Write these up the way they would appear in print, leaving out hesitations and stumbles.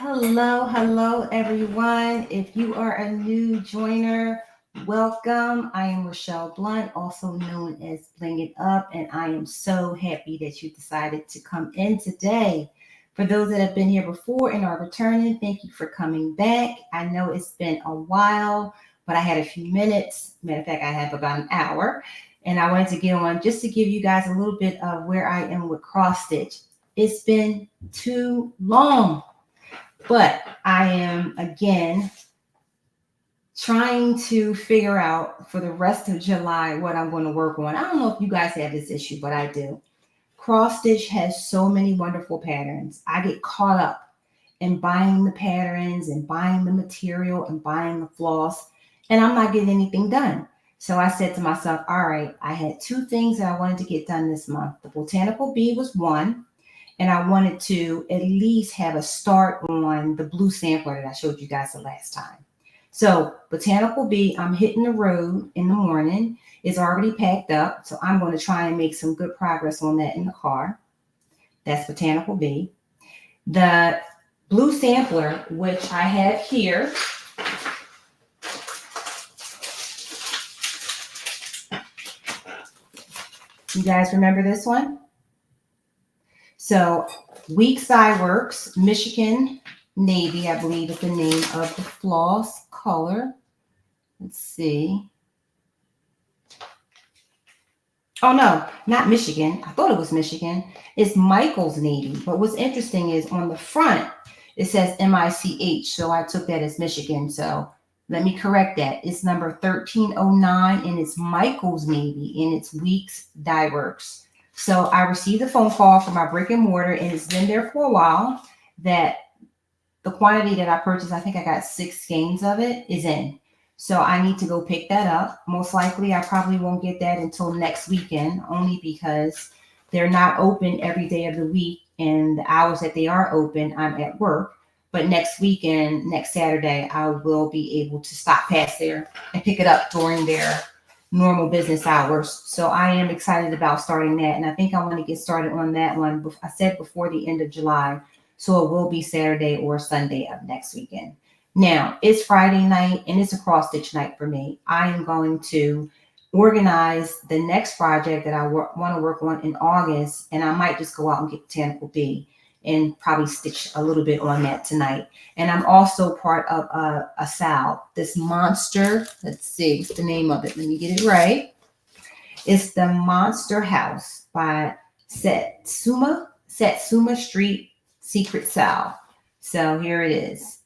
Hello, everyone. If you are a new joiner, welcome. I am Rochelle Blunt, also known as Bling It Up, and I am so happy that you decided to come in today. For those that have been here before and are returning, thank you for coming back. I know it's been a while, but I had a few minutes. Matter of fact, I have about an hour, and I wanted to get on just to give you guys a little bit of where I am with cross stitch. It's been too long. But I am again trying to figure out for the rest of July what I'm going to work on. I don't know if you guys have this issue, but I do. Cross stitch has so many wonderful patterns. I get caught up in buying the patterns and buying the material and buying the floss, and I'm not getting anything done. So I said to myself, all right, I had two things that I wanted to get done this month. The Botanical Bee was one, and I wanted to at least have a start on the blue sampler that I showed you guys the last time. So Botanical Bee, I'm hitting the road in the morning. It's already packed up, so I'm going to try and make some good progress on that in the car. That's Botanical Bee. The blue sampler, which I have here, you guys remember this one? So Weeks Dye Works, Michigan Navy, I believe is the name of the floss color. Let's see. Oh, no, not Michigan. I thought it was Michigan. It's Michael's Navy. But what's interesting is on the front, it says MICH. So I took that as Michigan. So let me correct that. It's number 1309, and it's Michael's Navy, and it's Weeks Dye Works. So I received a phone call from my brick and mortar, and it's been there for a while, that the quantity that I purchased, I think I got 6 skeins of it, is in. So I need to go pick that up. Most likely, I probably won't get that until next weekend, only because they're not open every day of the week, and the hours that they are open, I'm at work. But next weekend, next Saturday, I will be able to stop past there and pick it up during their normal business hours. So I am excited about starting that, and I think I want to get started on that one. I said before the end of July, so it will be Saturday or Sunday of next weekend. Now it's Friday night, and it's a cross stitch night for me. I am going to organize the next project that I want to work on in August, and I might just go out and get Botanical Bee and probably stitch a little bit on that tonight. And I'm also part of a sal, this monster. Let's see, what's the name of it? Let me get it right. It's the Monster House by Satsuma Street Secret Sal. So here it is.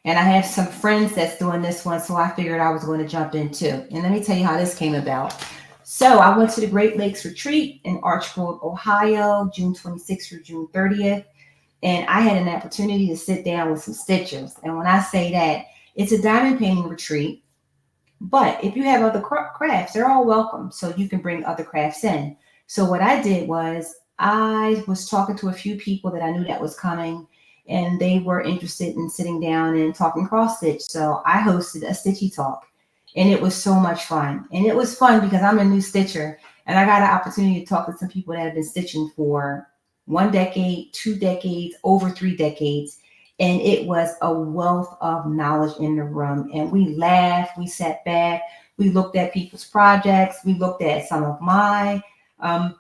And I have some friends that's doing this one, so I figured I was going to jump in too. And let me tell you how this came about. So I went to the Great Lakes Retreat in Archbold, Ohio, June 26th through June 30th. And I had an opportunity to sit down with some stitchers. And when I say that, it's a diamond painting retreat. But if you have other crafts, they're all welcome. So you can bring other crafts in. So what I did was I was talking to a few people that I knew that was coming, and they were interested in sitting down and talking cross stitch. So I hosted a stitchy talk. And it was so much fun. And it was fun because I'm a new stitcher, and I got an opportunity to talk to some people that have been stitching for 1 decade, 2 decades, over 3 decades. And it was a wealth of knowledge in the room. And we laughed, we sat back, we looked at people's projects, we looked at some of my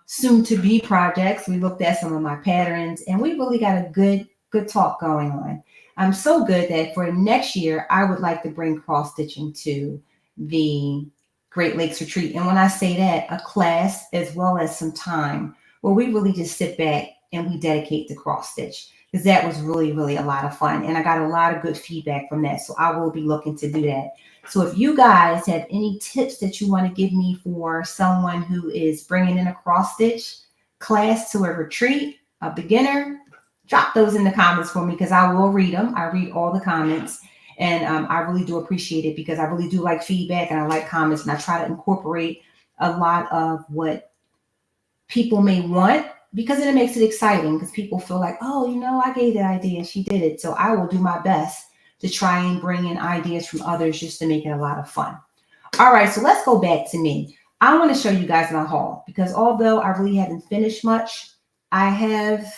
soon-to-be projects, we looked at some of my patterns, and we really got a good talk going on. I'm so good that for next year, I would like to bring cross stitching to the Great Lakes Retreat. And when I say that, a class as well as some time where we really just sit back and we dedicate to cross stitch, because that was really, really a lot of fun. And I got a lot of good feedback from that. So I will be looking to do that. So if you guys have any tips that you want to give me for someone who is bringing in a cross stitch class to a retreat, a beginner, drop those in the comments for me, because I will read them. I read all the comments. And I really do appreciate it, because I really do like feedback and I like comments, and I try to incorporate a lot of what people may want, because then it makes it exciting, because people feel like, oh, I gave that idea and she did it. So I will do my best to try and bring in ideas from others just to make it a lot of fun. All right, so let's go back to me. I want to show you guys my haul, because although I really haven't finished much, I have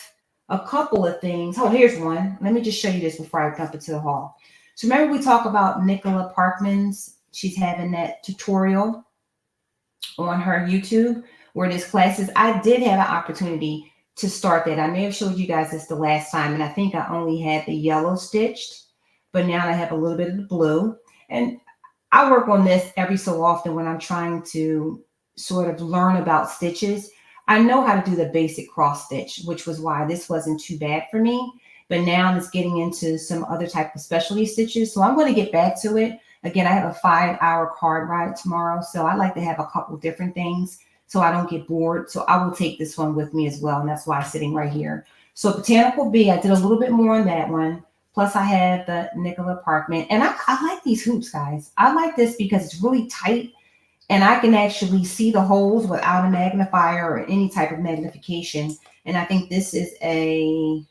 a couple of things. Oh, here's one. Let me just show you this before I jump into the haul. So remember we talk about Nicola Parkman's, she's having that tutorial on her YouTube where there's classes. I did have an opportunity to start that. I may have showed you guys this the last time, and I think I only had the yellow stitched, but now I have a little bit of the blue. And I work on this every so often when I'm trying to sort of learn about stitches. I know how to do the basic cross stitch, which was why this wasn't too bad for me. But now it's getting into some other type of specialty stitches. So I'm going to get back to it. Again, I have a 5-hour card ride tomorrow. So I like to have a couple different things so I don't get bored. So I will take this one with me as well. And that's why it's sitting right here. So Botanical Bee, I did a little bit more on that one. Plus I have the Nicola Parkman. And I like these hoops, guys. I like this because it's really tight. And I can actually see the holes without a magnifier or any type of magnification. And I think this is a,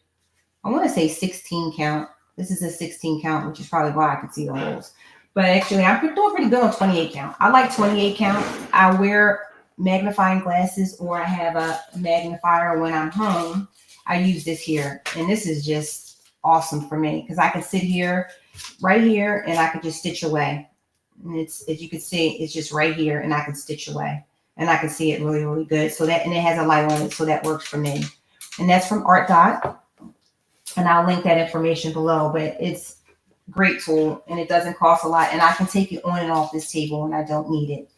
I want to say 16 count. This is a 16 count, which is probably why I can see the holes. But actually, I'm doing pretty good on 28 count. I like 28 count. I wear magnifying glasses or I have a magnifier when I'm home. I use this here. And this is just awesome for me because I can sit here, right here, and I can just stitch away. And it's, as you can see, it's just right here and I can stitch away. And I can see it really, really good. So that, and it has a light on it, so that works for me. And that's from Art Dot. And I'll link that information below, but it's a great tool and it doesn't cost a lot. And I can take it on and off this table and I don't need it.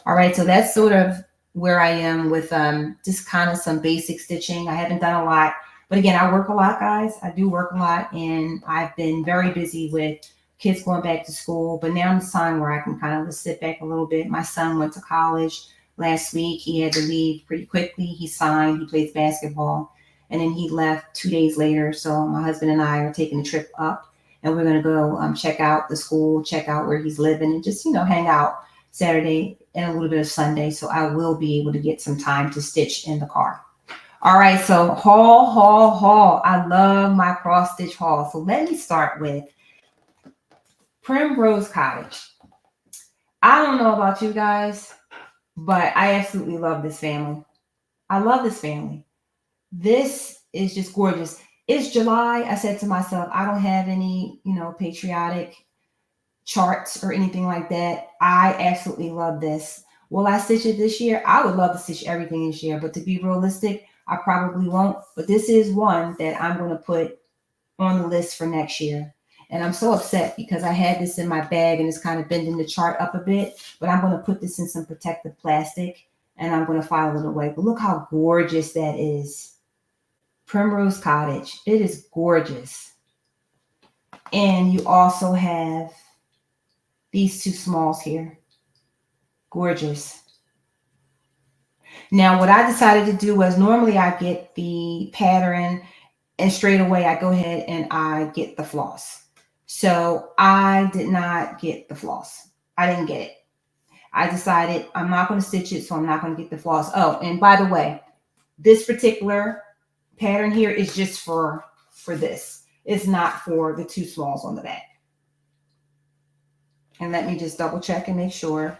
All right, so that's sort of where I am with just kind of some basic stitching. I haven't done a lot, but again, I work a lot, guys. I do work a lot and I've been very busy with kids going back to school, but now it's time where I can kind of just sit back a little bit. My son went to college last week. He had to leave pretty quickly. He signed, he plays basketball. And then he left 2 days later. So my husband and I are taking a trip up and we're going to go check out the school, check out where he's living and just, you know, hang out Saturday and a little bit of Sunday. So I will be able to get some time to stitch in the car. All right. So haul. I love my cross stitch haul. So let me start with PrimRose Cottage. I don't know about you guys, but I absolutely love this family. I love this family. This is just gorgeous. It's July. I said to myself, I don't have any, you know, patriotic charts or anything like that. I absolutely love this. Will I stitch it this year? I would love to stitch everything this year, but to be realistic, I probably won't. But this is one that I'm going to put on the list for next year. And I'm so upset because I had this in my bag and it's kind of bending the chart up a bit, but I'm going to put this in some protective plastic and I'm going to file it away. But look how gorgeous that is. PrimRose Cottage. It is gorgeous. And you also have these two smalls here. Gorgeous. Now, what I decided to do was normally I get the pattern and straight away I go ahead and I get the floss. So I did not get the floss. I didn't get it. I decided I'm not going to stitch it, so I'm not going to get the floss. Oh, and by the way, this particular pattern here is just for this. It's not for the two smalls on the back. And let me just double check and make sure.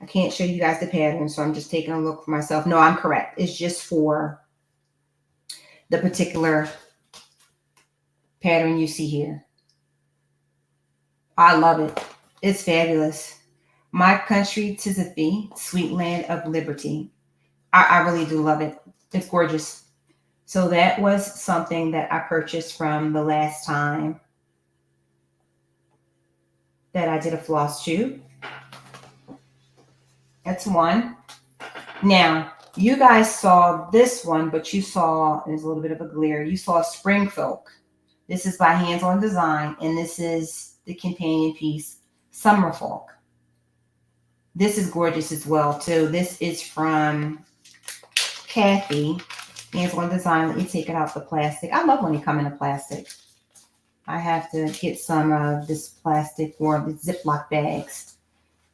I can't show you guys the pattern, so I'm just taking a look for myself. No, I'm correct. It's just for the particular pattern you see here. I love it. It's fabulous. My country, 'tis a thee, sweet land of liberty. I really do love it. It's gorgeous. So that was something that I purchased from the last time that I did a FlossTube. That's one. Now, you guys saw this one, but you saw, there's a little bit of a glare, you saw Spring Folk. This is by Hands On Design, and this is the companion piece, Summer Folk. This is gorgeous as well, too. This is from Kathy. Hands On Design. Let me take it out the plastic. I love when they come in a plastic. I have to get some of this plastic or the Ziploc bags.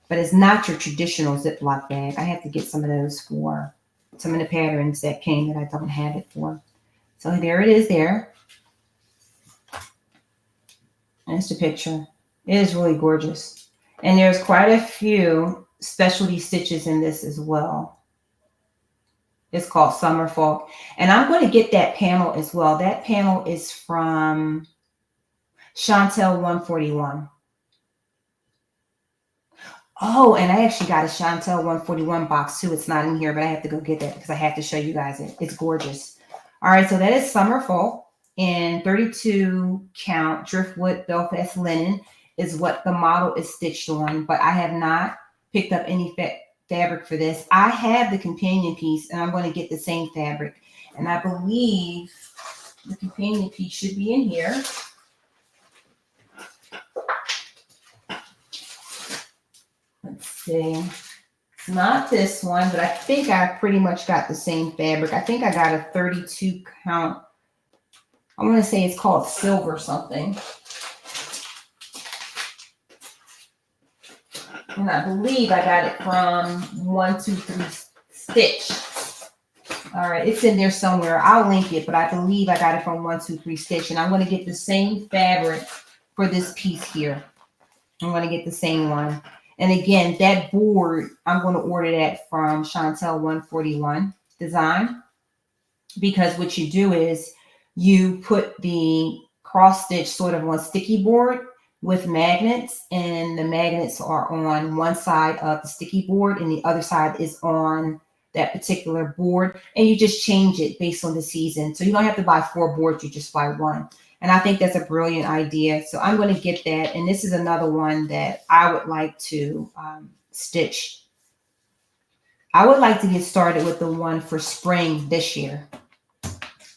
But it's not your traditional Ziploc bag. I have to get some of those for some of the patterns that came that I don't have it for. So there it is there. That's the picture. It is really gorgeous. And there's quite a few specialty stitches in this as well. It's called Summer Folk. And I'm going to get that panel as well. That panel is from Chantelle 141. Oh, and I actually got a Chantelle 141 box too. It's not in here, but I have to go get that because I have to show you guys it. It's gorgeous. All right, so that is Summer Folk in 32 count driftwood Belfast linen is what the model is stitched on, but I have not picked up any fabric for this. I have the companion piece and I'm going to get the same fabric. And I believe the companion piece should be in here. Let's see. It's not this one, but I think I pretty much got the same fabric. I think I got a 32 count. I want to say it's called Silver something. And I believe I got it from 123 Stitch. All right, it's in there somewhere. I'll link it, but I believe I got it from 123 Stitch. And I'm going to get the same fabric for this piece here. I'm going to get the same one. And again, that board, I'm going to order that from Chantelle 141 Design. Because what you do is you put the cross stitch sort of on sticky board with magnets, and the magnets are on one side of the sticky board and the other side is on that particular board, and you just change it based on the season. So you don't have to buy 4 boards, you just buy 1. And I think that's a brilliant idea. So I'm going to get that. And this is another one that I would like to stitch. I would like to get started with the one for spring this year.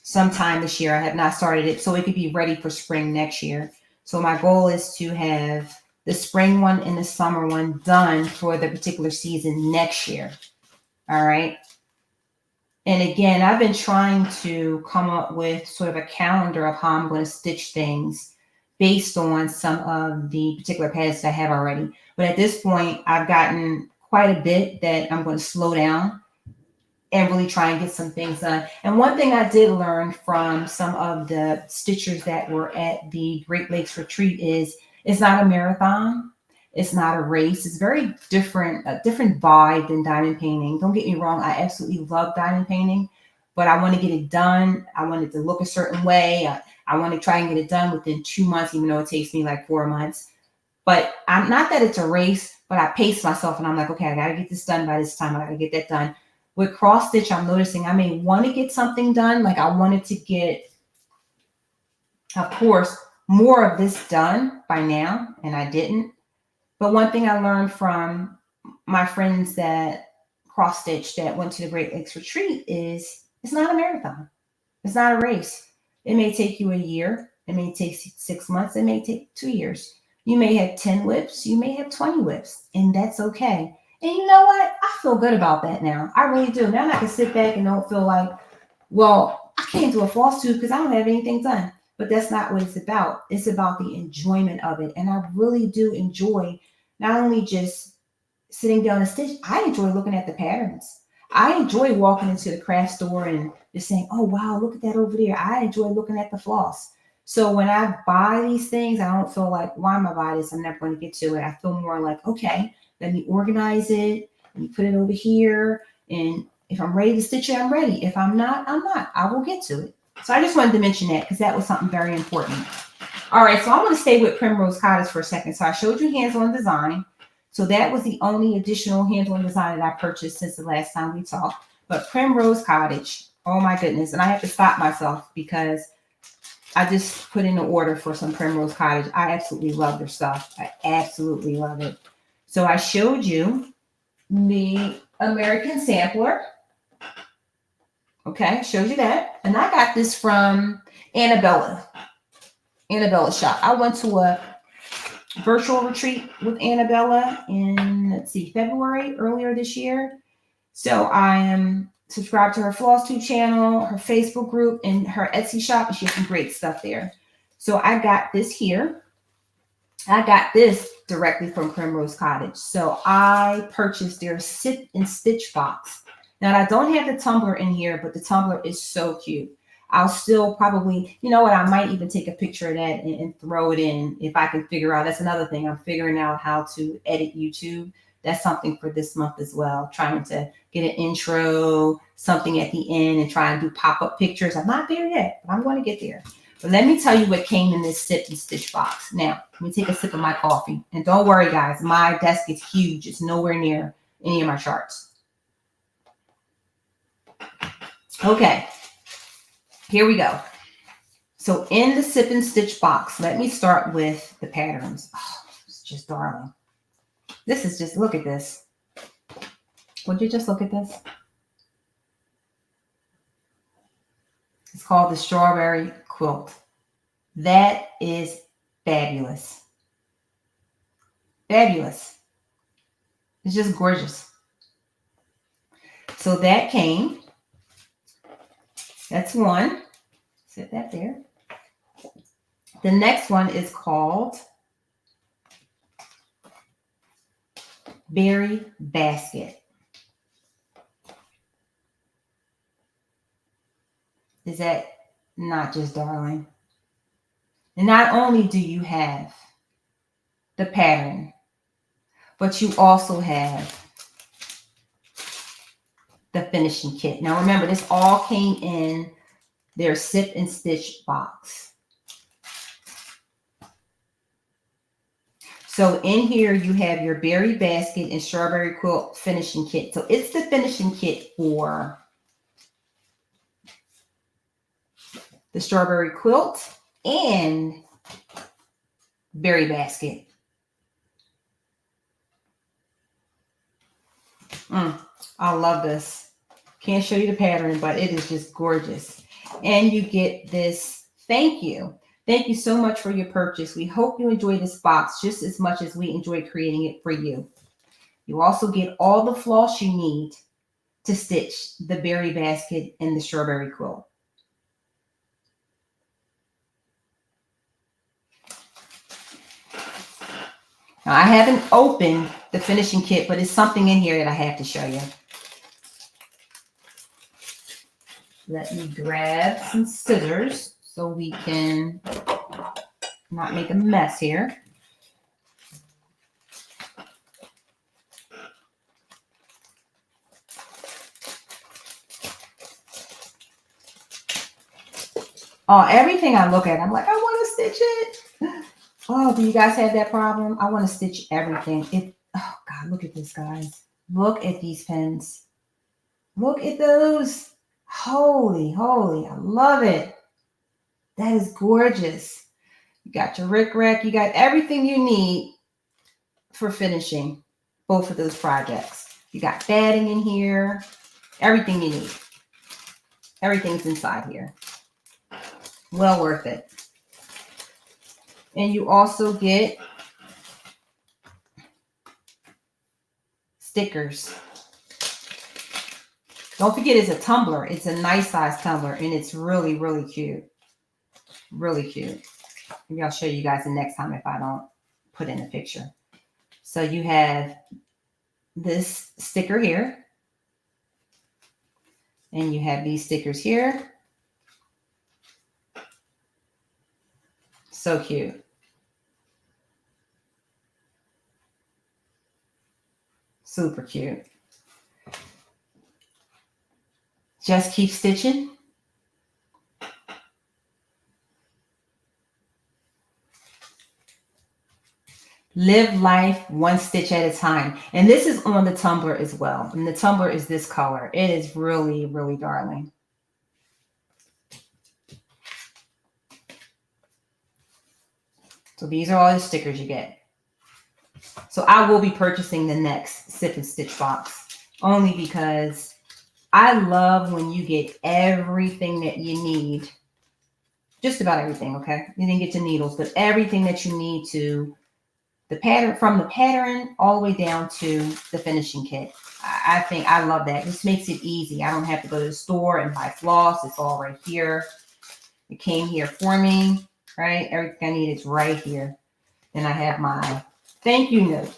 Sometime this year. I have not started it, so it could be ready for spring next year. So my goal is to have the spring one and the summer one done for the particular season next year. All right. And again, I've been trying to come up with sort of a calendar of how I'm going to stitch things based on some of the particular patterns I have already. But at this point, I've gotten quite a bit that I'm going to slow down and really try and get some things done. And one thing I did learn from some of the stitchers that were at the Great Lakes Retreat is it's not a marathon. It's not a race. It's very different, a different vibe than diamond painting. Don't get me wrong. I absolutely love diamond painting, but I want to get it done. I want it to look a certain way. I want to try and get it done within 2 months, even though it takes me like 4 months. But I'm not that it's a race, but I pace myself and I'm like, okay, I got to get this done by this time. I got to get that done. With cross stitch, I'm noticing I may want to get something done. Like I wanted to get, of course, more of this done by now, and I didn't. But one thing I learned from my friends that cross stitch that went to the Great Lakes Retreat is it's not a marathon. It's not a race. It may take you a year. It may take 6 months. It may take 2 years. You may have 10 whips. You may have 20 whips, and that's okay. And you know what? I feel good about that now. I really do. Now I can sit back and don't feel like, well, I can't do a FlossTube because I don't have anything done. But that's not what it's about. It's about the enjoyment of it. And I really do enjoy not only just sitting down and stitch, I enjoy looking at the patterns. I enjoy walking into the craft store and just saying, oh, wow, look at that over there. I enjoy looking at the floss. So when I buy these things, I don't feel like, why am I buying this? I'm never going to get to it. I feel more like, okay, let me organize it. Let me put it over here. And if I'm ready to stitch it, I'm ready. If I'm not, I'm not. I will get to it. So I just wanted to mention that because that was something very important. All right, so I'm going to stay with PrimRose Cottage for a second. So I showed you hands-on design. So that was the only additional hands-on design that I purchased since the last time we talked. But PrimRose Cottage, oh my goodness. And I have to stop myself because I just put in an order for some PrimRose Cottage. I absolutely love their stuff. I absolutely love it. So I showed you the American sampler. Okay, showed you that. And I got this from Annabella's shop. I went to a virtual retreat with Annabella in, let's see, February, earlier this year. So I am subscribed to her FlossTube channel, her Facebook group, and her Etsy shop. And she has some great stuff there. So I got this here. I got this directly from PrimRose Cottage. So I purchased their Sit and Stitch box. Now, I don't have the tumbler in here, but the tumbler is so cute. I'll still probably, you know what, I might even take a picture of that and throw it in if I can figure out. That's another thing. I'm figuring out how to edit YouTube. that's something for this month as well. Trying to get an intro, something at the end, and try and do pop-up pictures. I'm not there yet, but I'm going to get there. But let me tell you what came in this sip and stitch box. Now, let me take a sip of my coffee. And don't worry, guys, my desk is huge. It's nowhere near any of my charts. Okay, here we go. So in the sip and stitch box, let me start with the patterns. Oh, it's just darling. This is just, look at this. Would you just look at this? It's called the Strawberry Quilt. That is fabulous. Fabulous. It's just gorgeous. So that came. That's one. Set that there. The next one is called Berry Basket. Is that not just darling? And not only do you have the pattern, but you also have the finishing kit. Now remember, this all came in their sip and stitch box. So in here you have your berry basket and strawberry quilt finishing kit. So it's the finishing kit for the strawberry quilt and berry basket. I love this. Can't show you the pattern, but it is just gorgeous. And you get this thank you. Thank you so much for your purchase. We hope you enjoy this box just as much as we enjoy creating it for you. You also get all the floss you need to stitch the berry basket and the strawberry quilt. Now, I haven't opened the finishing kit, but it's something in here that I have to show you. Let me grab some scissors so we can not make a mess here. Oh, everything I look at, I'm like, I want to stitch it. Oh, do you guys have that problem? I want to stitch everything. Oh God, look at this, guys. Look at these pins. Look at those. Holy, holy, I love it. That is gorgeous. You got your rickrack. You got everything you need for finishing both of those projects. You got batting in here. Everything you need. Everything's inside here. Well worth it. And you also get stickers. Don't forget, it's a tumbler. It's a nice size tumbler, and it's really, really cute. Really cute. Maybe I'll show you guys the next time if I don't put in a picture. So you have this sticker here. And you have these stickers here. So cute. Super cute. Just keep stitching. Live life one stitch at a time. And this is on the tumbler as well. And the tumbler is this color. It is really, really darling. So these are all the stickers you get. So I will be purchasing the next sip and stitch box only because I love when you get everything that you need. Just about everything, okay? You didn't get to needles, but everything that you need to the pattern, from the pattern all the way down to the finishing kit. I think I love that. This makes it easy. I don't have to go to the store and buy floss. It's all right here. It came here for me, right? Everything I need is right here. And I have my thank you note.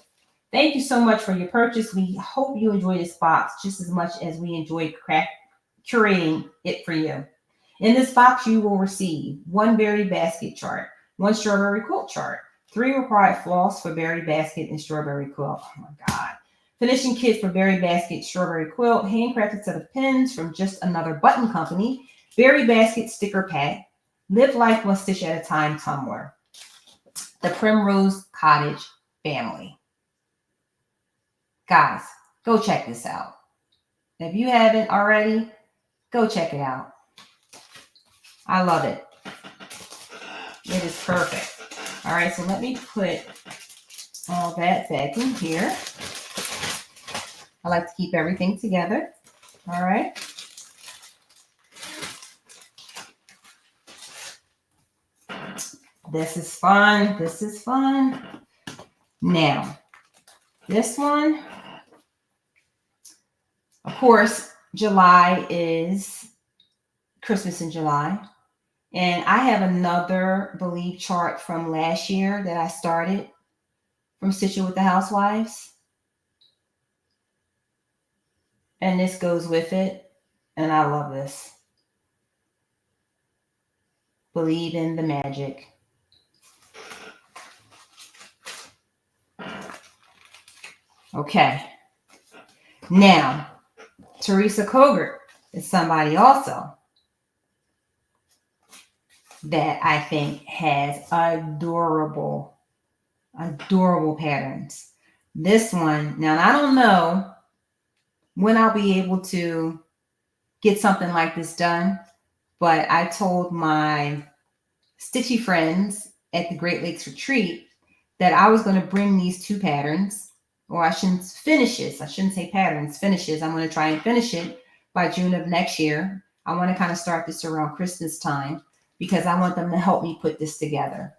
Thank you so much for your purchase. We hope you enjoy this box just as much as we enjoy curating it for you. In this box, you will receive one berry basket chart, one strawberry quilt chart, 3 required floss for berry basket and strawberry quilt. Oh my God. Finishing kit for Berry Basket Strawberry Quilt. Handcrafted set of pins from Just Another Button Company. Berry Basket sticker pack. Live life one stitch at a time tumbler. The PrimRose Cottage family. Guys, go check this out. If you haven't already, go check it out. I love it. It is perfect. All right, so let me put all that back in here. I like to keep everything together. All right. This is fun. This is fun. Now, this one, of course, July is Christmas in July. And I have another Believe chart from last year that I started from Stitching with the Housewives. And this goes with it. And I love this. Believe in the magic. Okay. Now, Teresa Kogurt is somebody also that I think has adorable patterns. This one, now I don't know when I'll be able to get something like this done, but I told my stitchy friends at the Great Lakes Retreat that I was going to bring these two patterns, or I shouldn't finishes. I shouldn't say patterns, finishes. I'm going to try and finish it by June of next year. I want to kind of start this around Christmas time because I want them to help me put this together.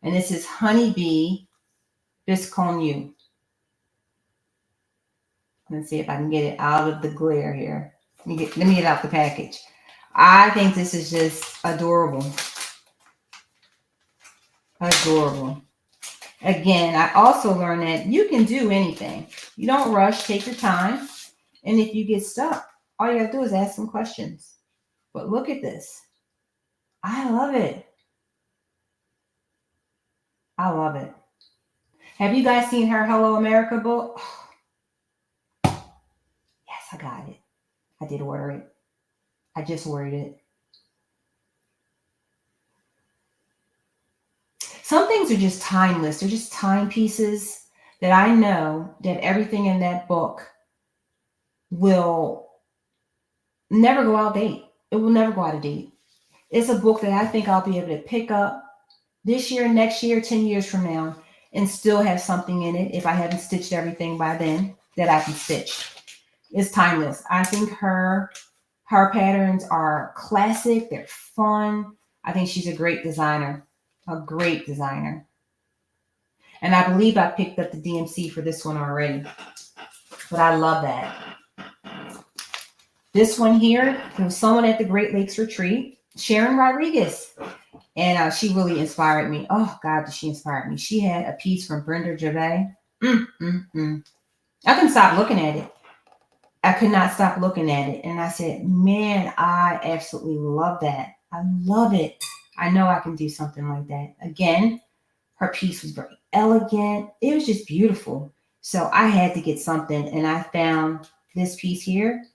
And this is Honeybee Bisconnu. Let's see if I can get it out of the glare here. Let me get out the package. I think this is just adorable. Adorable. Again, I also learned that you can do anything. You don't rush, take your time. And if you get stuck, all you have to do is ask some questions. But look at this. I love it. I love it. Have you guys seen her Hello America book? Yes, I got it. I did order it. I just ordered it. Some things are just timeless. They're just timepieces that I know that everything in that book will never go out of date. It will never go out of date. It's a book that I think I'll be able to pick up this year, next year, 10 years from now, and still have something in it if I haven't stitched everything by then that I can stitch. It's timeless. I think her patterns are classic. They're fun. I think she's a great designer. A great designer. And I believe I picked up the DMC for this one already. But I love that. This one here from someone at the Great Lakes Retreat, Sharon Rodriguez. And she really inspired me. Oh, God, did she inspire me. She had a piece from Brenda Gervais. I couldn't stop looking at it. I could not stop looking at it. And I said, man, I absolutely love that. I love it. I know I can do something like that. Again, her piece was very elegant. It was just beautiful. So I had to get something. And I found this piece here.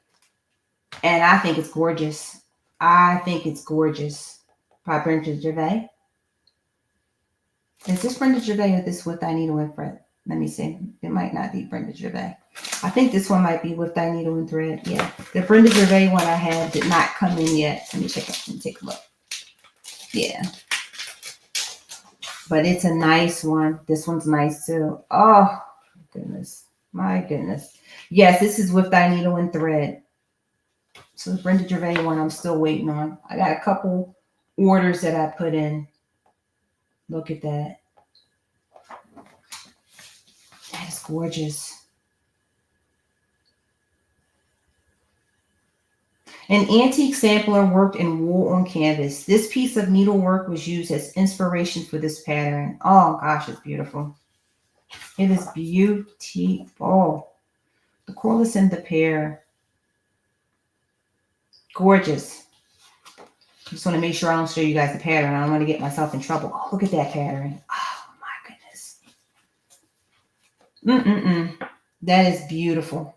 And I think it's gorgeous. I think it's gorgeous. By Brenda Gervais. Is this Brenda Gervais or this with thy needle and thread? Let me see. It might not be Brenda Gervais. I think this one might be with thy needle and thread. Yeah. The Brenda Gervais one I have did not come in yet. Let me check it. Let me take a look. Yeah. But it's a nice one. This one's nice too. Oh, goodness. My goodness. Yes, this is with thy needle and thread. So the Brenda Gervais one I'm still waiting on. I got a couple orders that I put in. Look at that. That is gorgeous. An antique sampler worked in wool on canvas. This piece of needlework was used as inspiration for this pattern. Oh gosh, it's beautiful. It is beautiful. The corliss and the pear. Gorgeous. Just want to make sure I don't show you guys the pattern. I don't want to get myself in trouble. Oh, look at that pattern. Oh my goodness. That is beautiful.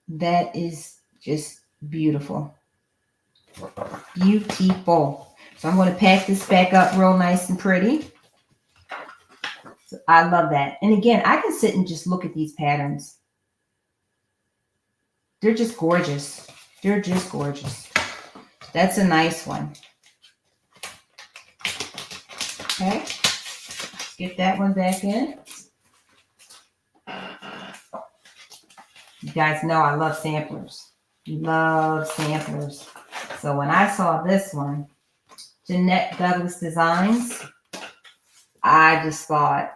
That is just beautiful. Beautiful. So I'm going to pack this back up real nice and pretty. So I love that. And again, I can sit and just look at these patterns. They're just gorgeous. They're just gorgeous. That's a nice one. Okay. Let's get that one back in. You guys know I love samplers. Love samplers. So when I saw this one, Jeannette Douglas Designs, I just thought,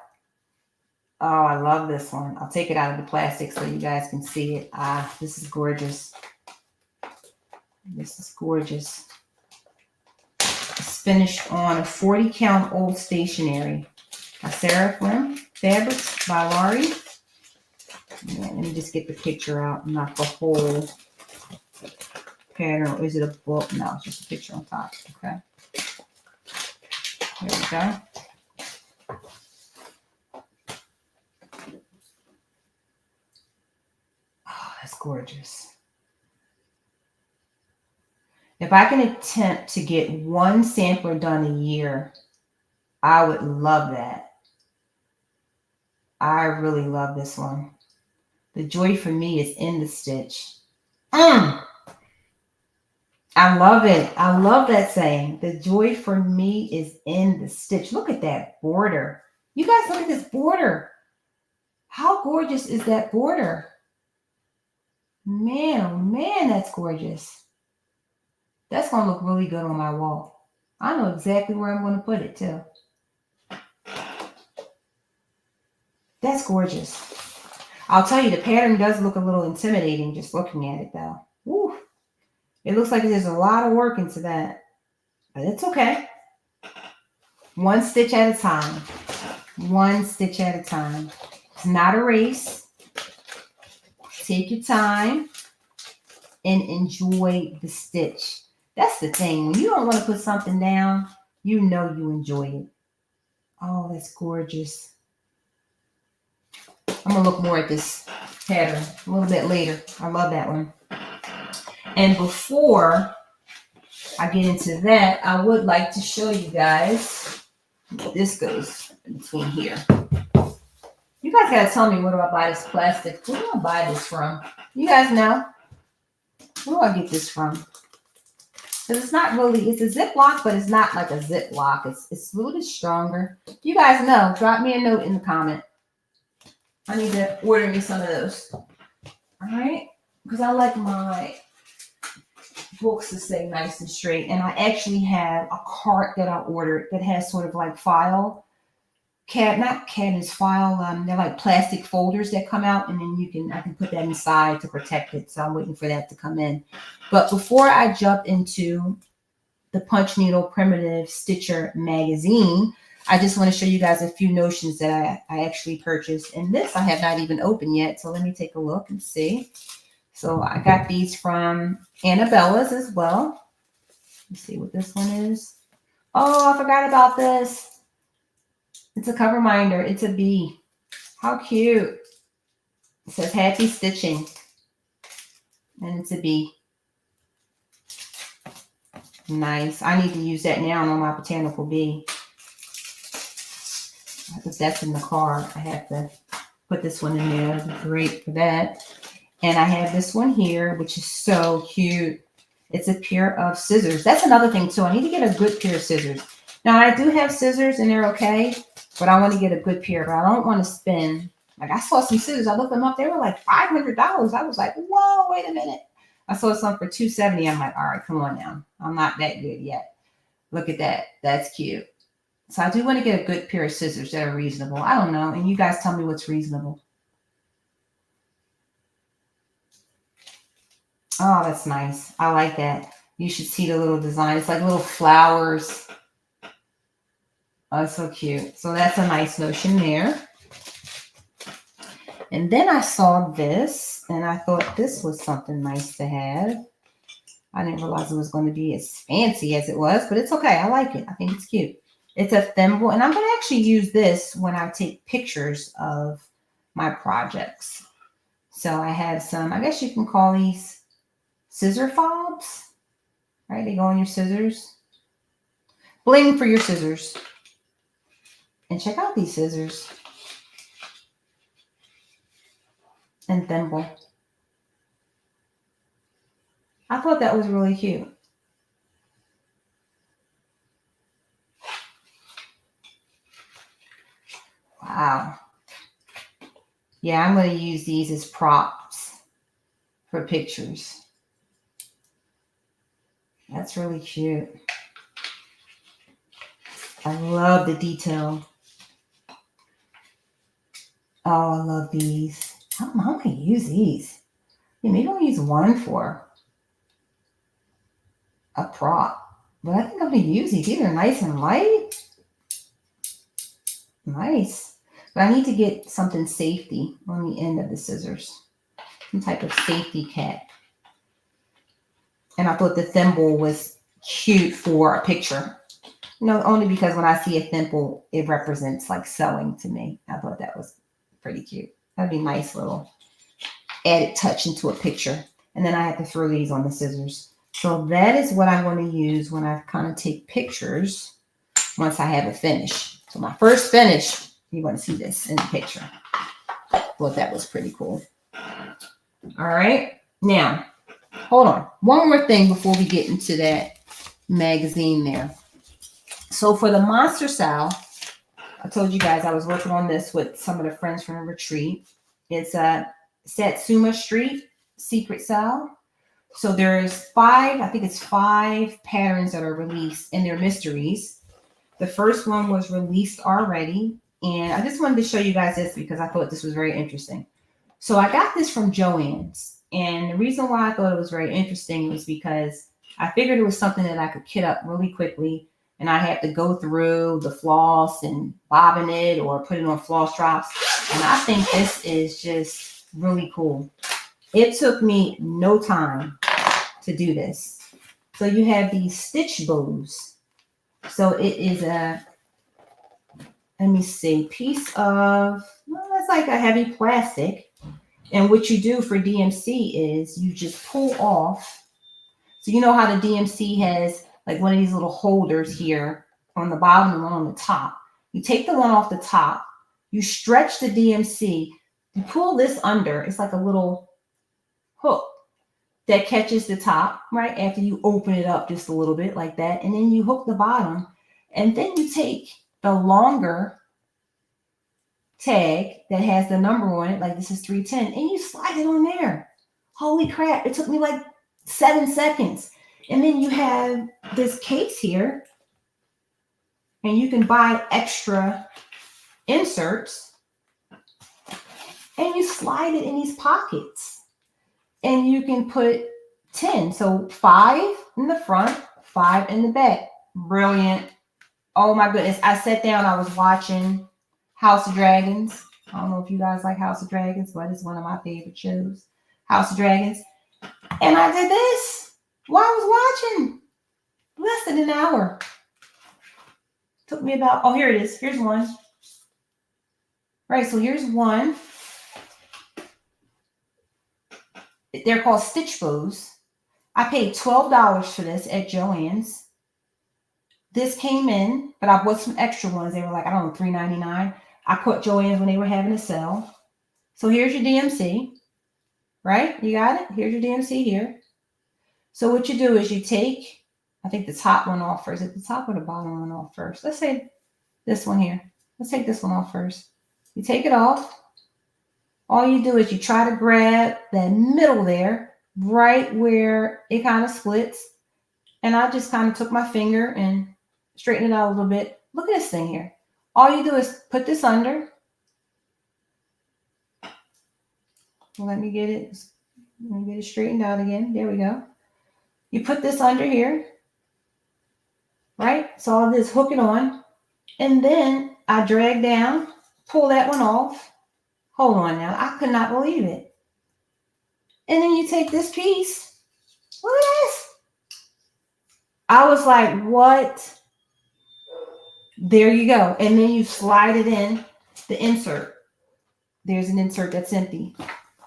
oh, I love this one. I'll take it out of the plastic so you guys can see it. This is gorgeous. This is gorgeous. It's finished on a 40 count old stationery. A Seraphim Fabrics by Laurie. Yeah, let me just get the picture out, not the whole pattern. Or is it a book? No, it's just a picture on top. Okay. There we go. Oh, that's gorgeous. If I can attempt to get one sampler done a year, I would love that. I really love this one. The joy for me is in the stitch. I love it. I love that saying. The joy for me is in the stitch. Look at that border. You guys look at this border. How gorgeous is that border? Man, oh man, that's gorgeous. That's going to look really good on my wall. I know exactly where I'm going to put it too. That's gorgeous. I'll tell you, the pattern does look a little intimidating just looking at it though. Woo. It looks like there's a lot of work into that, but it's okay. One stitch at a time. One stitch at a time. It's not a race. Take your time and enjoy the stitch. That's the thing. When you don't want to put something down, you know you enjoy it. Oh, that's gorgeous. I'm going to look more at this pattern a little bit later. I love that one. And before I get into that, I would like to show you guys this goes between here. You guys got to tell me, where do I buy this plastic? Where do I buy this from? You guys know? Where do I get this from? Because it's not really, it's a Ziploc, but it's not like a Ziploc. It's a little bit stronger. You guys know. Drop me a note in the comment. I need to order me some of those. All right? Because I like my books to stay nice and straight. And I actually have a cart that I ordered that has sort of like file, not cabinets, file, they're like plastic folders that come out, and then I can put that inside to protect it. So I'm waiting for that to come in. But before I jump into the Punch Needle Primitive Stitcher magazine, I just want to show you guys a few notions that I actually purchased. And this I have not even opened yet. So let me take a look and see. So I got these from Annabella's as well. Let's see what this one is. Oh, I forgot about this. It's a cover minder. It's a bee. How cute. It says happy stitching. And it's a bee. Nice. I need to use that now on my Botanical Bee. Because that's in the car. I have to put this one in there. It'd be great for that. And I have this one here, which is so cute. It's a pair of scissors. That's another thing too. I need to get a good pair of scissors. Now I do have scissors and they're okay, but I want to get a good pair. But I don't want to spend. Like I saw some scissors. I looked them up. They were like $500. I was like, whoa, wait a minute. I saw some for $270. I'm like, all right, come on now. I'm not that good yet. Look at that. That's cute. So I do want to get a good pair of scissors that are reasonable. I don't know. And you guys tell me what's reasonable. Oh, that's nice. I like that. You should see the little design. It's like little flowers. Oh, it's so cute. So that's a nice notion there. And then I saw this, and I thought this was something nice to have. I didn't realize it was going to be as fancy as it was, but it's okay. I like it. I think it's cute. It's a thimble, and I'm going to actually use this when I take pictures of my projects. So I have some, I guess you can call these scissor fobs, right? They go on your scissors. Bling for your scissors. And check out these scissors. And thimble. I thought that was really cute. Wow. Yeah, I'm going to use these as props for pictures. That's really cute. I love the detail. Oh, I love these. How am I going to use these? Yeah, maybe I'll use one for a prop. But I think I'm going to use these. These are nice and light. Nice. But I need to get something safety on the end of the scissors. Some type of safety cap. And I thought the thimble was cute for a picture. You know, only because when I see a thimble, it represents like sewing to me. I thought that was pretty cute. That'd be a nice little added touch into a picture. And then I have to throw these on the scissors. So that is what I'm going to use when I kind of take pictures once I have a finish. So my first finish, you're going to see this in the picture. Thought that was pretty cool. All right. Now, hold on. One more thing before we get into that magazine there. So for the monster sow, I told you guys I was working on this with some of the friends from the retreat. It's a Satsuma Street secret sow. So there's 5 patterns that are released, and they're mysteries. The first one was released already, and I just wanted to show you guys this because I thought this was very interesting. So I got this from Joann's, and the reason why I thought it was very interesting was because I figured it was something that I could kit up really quickly, and I had to go through the floss and bobbin it or put it on floss drops. And I think this is just really cool. It took me no time to do this. So you have these stitch bows. So it is a, let me see, piece of, well, that's like a heavy plastic. And what you do for DMC is you just pull off. So you know how the DMC has like one of these little holders here on the bottom and one on the top. You take the one off the top, you stretch the DMC, you pull this under. It's like a little hook that catches the top, right? After you open it up just a little bit like that. And then you hook the bottom. And then you take the longer tag that has the number on it, like this is 310, and you slide it on there. Holy crap. It took me like 7 seconds. And then you have this case here, and you can buy extra inserts, and you slide it in these pockets, and you can put 10. So 5 in the front, 5 in the back. Brilliant. Oh my goodness. I sat down, I was watching House of Dragons. I don't know if you guys like House of Dragons, but it's one of my favorite shows. House of Dragons. And I did this while I was watching. Less than an hour. Took me about, oh, here it is. Here's one. Right, so here's one. They're called stitch bows. I paid $12 for this at Joann's. This came in, but I bought some extra ones. They were like, I don't know, $3.99. I caught Joann's when they were having a sale. So here's your DMC, right? You got it? Here's your DMC here. So what you do is you take, I think the top one off first. Is the top or the bottom one off first? Let's say this one here. Let's take this one off first. You take it off. All you do is you try to grab that middle there, right where it kind of splits. And I just kind of took my finger and straightened it out a little bit. Look at this thing here. All you do is put this under. Let me get it straightened out again. There we go. You put this under here, right? So all this, hook it on. And then I drag down, pull that one off. Hold on now. I could not believe it. And then you take this piece. Look at this. I was like, what? There you go. And then you slide it in the insert. There's an insert that's empty.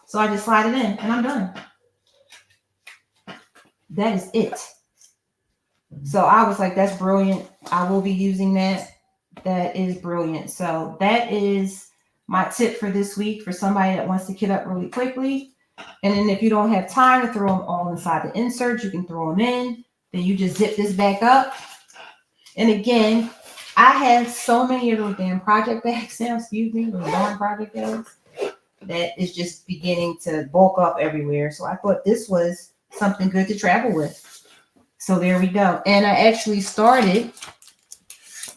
So I just slide it in and I'm done. That is it. So I was like, that's brilliant. I will be using that. That is brilliant. So that is my tip for this week for somebody that wants to kit up really quickly. And then if you don't have time to throw them all inside the insert, you can throw them in. Then you just zip this back up. And again, I have so many of those damn project bags now, excuse me, those darn project bags, that is just beginning to bulk up everywhere. So I thought this was something good to travel with. So there we go. And I actually started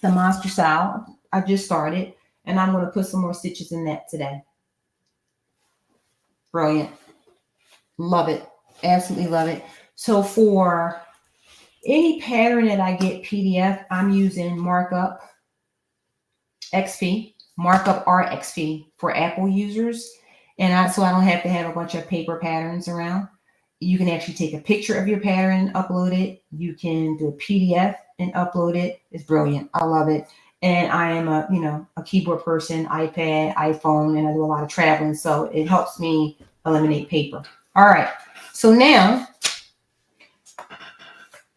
the monster style. I just started, and I'm going to put some more stitches in that today. Brilliant. Love it. Absolutely love it. So for any pattern that I get PDF, I'm using Markup XP, Markup RXP for Apple users. And so I don't have to have a bunch of paper patterns around. You can actually take a picture of your pattern and upload it. You can do a PDF and upload it. It's brilliant. I love it. And I am a keyboard person, iPad, iPhone, and I do a lot of traveling. So it helps me eliminate paper. All right. So now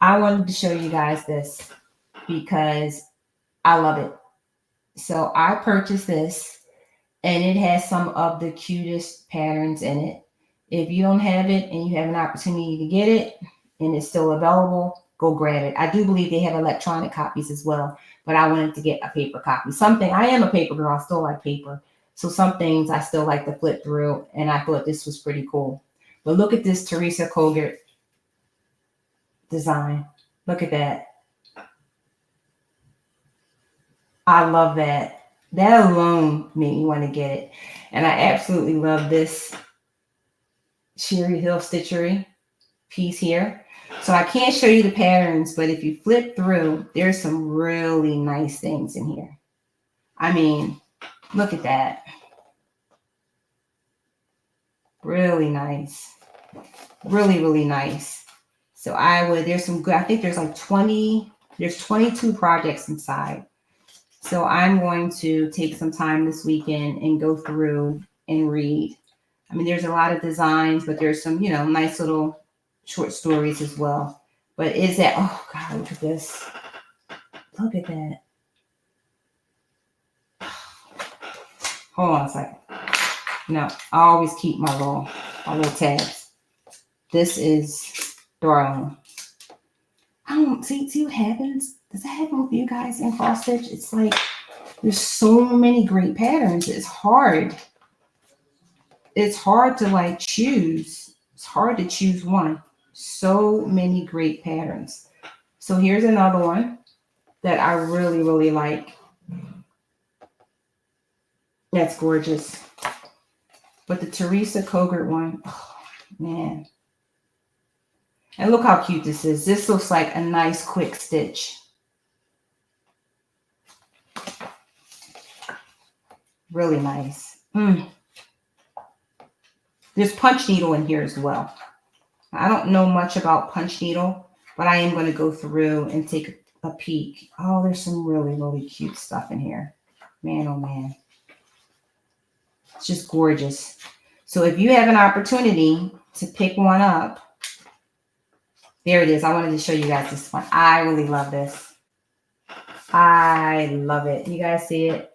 I wanted to show you guys this because I love it. So I purchased this and it has some of the cutest patterns in it. If you don't have it and you have an opportunity to get it and it's still available, go grab it. I do believe they have electronic copies as well, but I wanted to get a paper copy. I am a paper girl. I still like paper. So some things I still like to flip through, and I thought this was pretty cool. But look at this Teresa Kogurt design. Look at that. I love that. That alone made me want to get it. And I absolutely love this Cherry Hill Stitchery piece here. So I can't show you the patterns, but if you flip through, there's some really nice things in here. I mean, look at that. Really nice. Really, really nice. So there's some good, I think there's like 22 projects inside. So I'm going to take some time this weekend and go through and read. I mean, there's a lot of designs, but there's some, nice little short stories as well. But oh God, look at this. Look at that. Hold on a second. No, I always keep my little tabs. This is darling. I don't see what happens. Does that happen with you guys in CrossStitch? It's like there's so many great patterns. It's hard. It's hard to choose. It's hard to choose one. So many great patterns. So here's another one that I really, really like. That's gorgeous. But the Teresa Kogurt one, oh man. And look how cute this is. This looks like a nice quick stitch. Really nice. There's punch needle in here as well. I don't know much about punch needle, but I am going to go through and take a peek. Oh, there's some really, really cute stuff in here. Man, oh man. It's just gorgeous. So if you have an opportunity to pick one up, there it is. I wanted to show you guys this one. I really love this. I love it. You guys see it?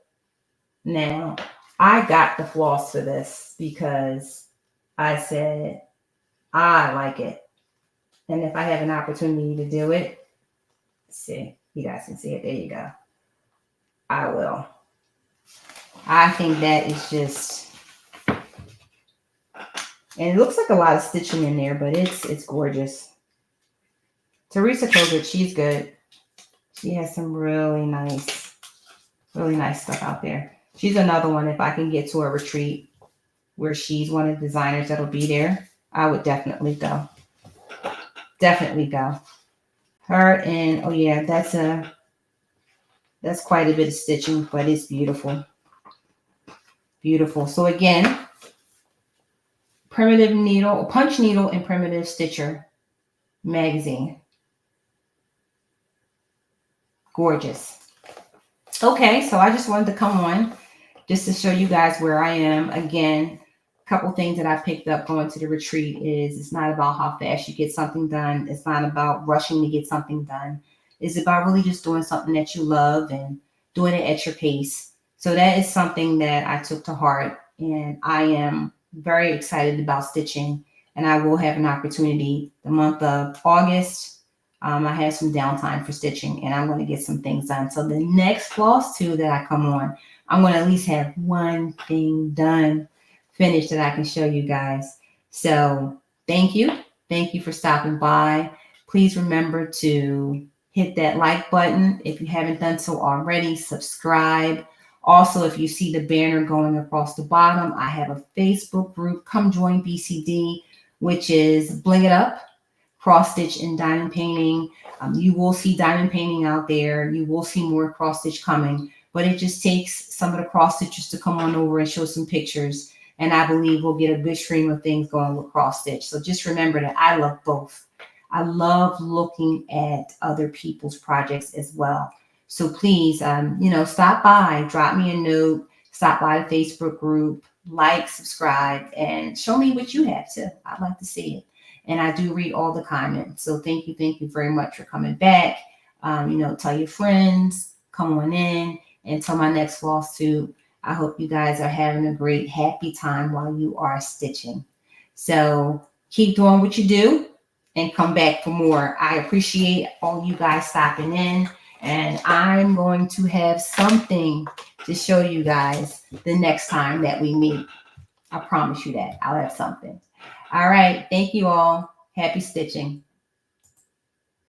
Now, I got the floss for this because I said, I like it. And if I have an opportunity to do it, see, you guys can see it. There you go. I will. I think that is just, and it looks like a lot of stitching in there, but it's gorgeous. Teresa Kogurt, she's good. She has some really nice stuff out there. She's another one, if I can get to a retreat where she's one of the designers that'll be there, I would definitely go. Definitely go. Her and, oh yeah, that's quite a bit of stitching, but it's beautiful. Beautiful. So again, Primitive Needle, Punch Needle and Primitive Stitcher magazine. Gorgeous. Okay, so I just wanted to come on just to show you guys where I am. Again, couple things that I picked up going to the retreat is it's not about how fast you get something done. It's not about rushing to get something done. It's about really just doing something that you love and doing it at your pace. So that is something that I took to heart, and I am very excited about stitching, and I will have an opportunity the month of August. I have some downtime for stitching, and I'm going to get some things done. So the next FlossTube that I come on, I'm going to at least have one thing done, finished, that I can show you guys. So thank you. Thank you for stopping by. Please remember to hit that like button if you haven't done so already. Subscribe. Also, if you see the banner going across the bottom, I have a Facebook group. Come join BCD, which is Bling It Up, cross stitch and diamond painting. You will see diamond painting out there. You will see more cross stitch coming, but it just takes some of the cross stitchers to come on over and show some pictures. And I believe we'll get a good stream of things going with cross stitch. So just remember that I love both. I love looking at other people's projects as well. So please, stop by, drop me a note, stop by the Facebook group, like, subscribe, and show me what you have too. I'd like to see it. And I do read all the comments. So thank you very much for coming back. Tell your friends, come on in, until my next FlossTube. I hope you guys are having a great, happy time while you are stitching. So keep doing what you do and come back for more. I appreciate all you guys stopping in, and I'm going to have something to show you guys the next time that we meet. I promise you that. I'll have something. All right. Thank you all. Happy stitching.